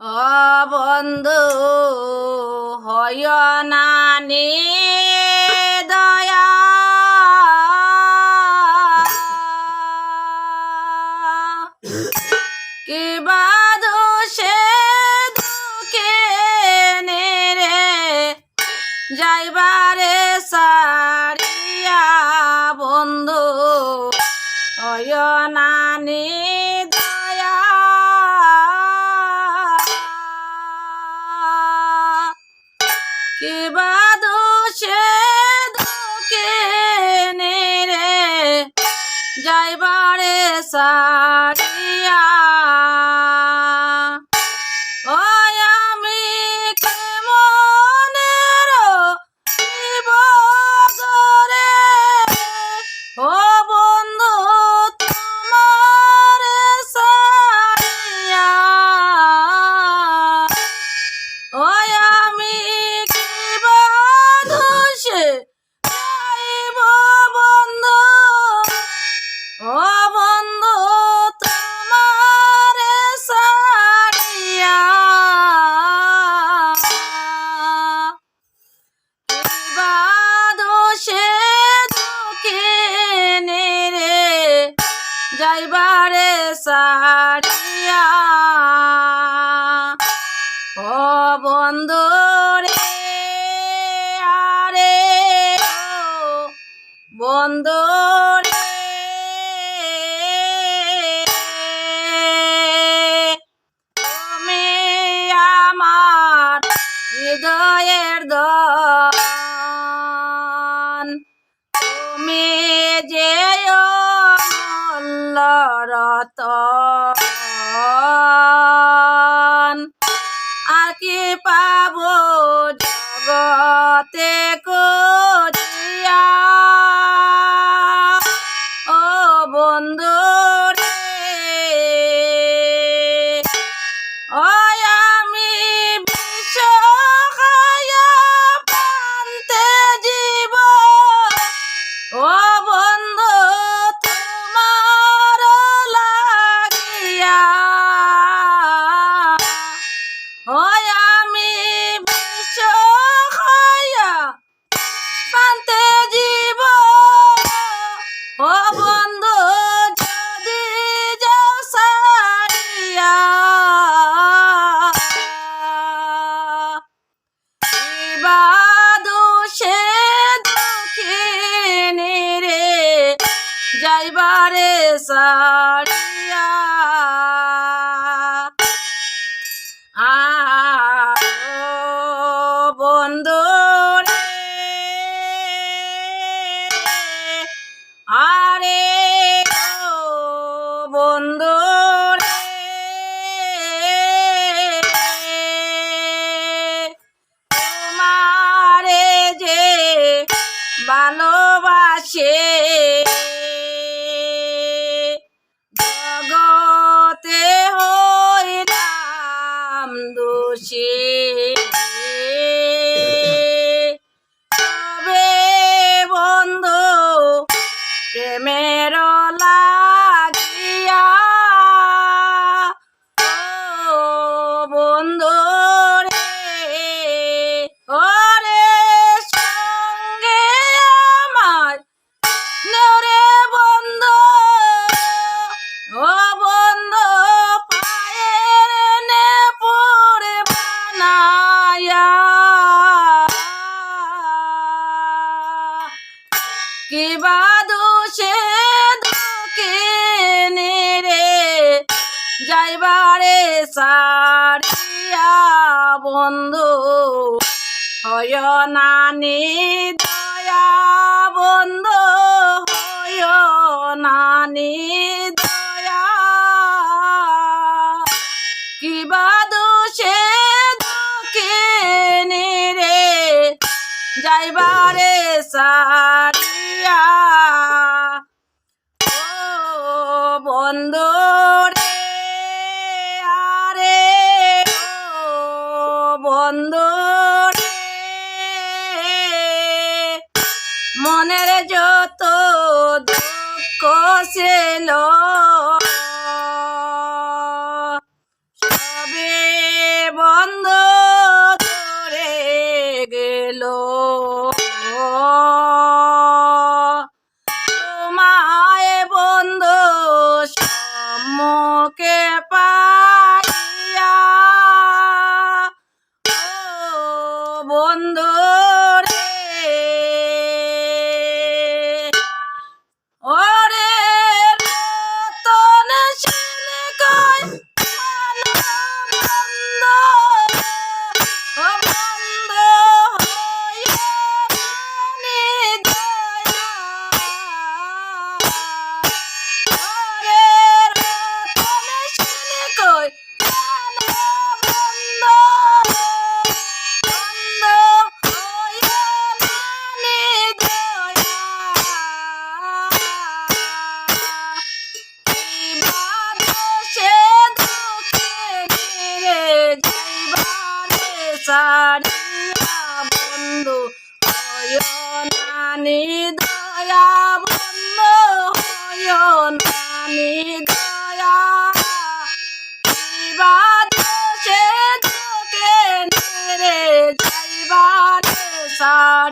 ও বন্ধু হয় না দয়া কিবা দোষে দুঃখে নেরে যাইবারে সারিয়া বন্ধু হয় না দয়া কিবা দোষে দুঃখে নেরে যাইবারে সারিয়া ওই আমি কেমনের বিবদরে ও বন্ধু তোমার সারিয়া ওই আমি কিবা দোষে যাইব বন্ধু ও বন্ধু তোমার সারিয়া কিবা দোষে দুঃখে নেরে যাইবারে সারিয়া ও বন্ধু রে আরে ও বন্ধু রে তুমি আমার হৃদয়ের ধন তুমি যে অমূল্য রতন আর কি পাবো জগতে খুঁজিয়া ও বন্ধু রে ওই আমি বিষ খাইয়া প্রান্তে জীব ও বন্ধু তোমার লাগিয়া ওই আমি বিষ খাইয়া প্রান্তে জীব ও বন্ধু যদি যাও সারিয়া কিবা দোষে দুঃখে নেরে যাইবারে সারিয়া বন্ধু রে আরে ও বন্ধু রে তোমারে যে ভালোবাসে জগতে হইলাম দোষী তবে বন্ধু প্রেমের লাগিয়া ও বন্ধু রে ওরে সঙ্গে আমার নেওরে বন্ধু ও বন্ধু পায়ের নে পড়ে বানায়া কিবা দোষে দুঃখে নেরে যাইবারে সারিয়া বন্ধু হয় না দয়া বন্ধু হয় না দয়া কিবা দোষে দুঃখে নেরে যাইবারে সারিয়া ও বন্ধু রে আরে ও বন্ধু রে মনের যত দুঃখ ছিল সবে তোকে পাইয়া ও বন্ধু রে ওরে রতন শিলে কই বন্ধ ও বন্ধ হইয়া নিদয়া ওরে রতন শিলে কই বন্ধ বন্ধ হইয়া নিদয়া বাদেশে দুঃখে নিরে যাইবারে সারিয়া বন্ধু হয় নানি দয়া বন্ধু হয় নানি দয়া বাদেশে দুঃখে নিরে যাইবারে সারিয়া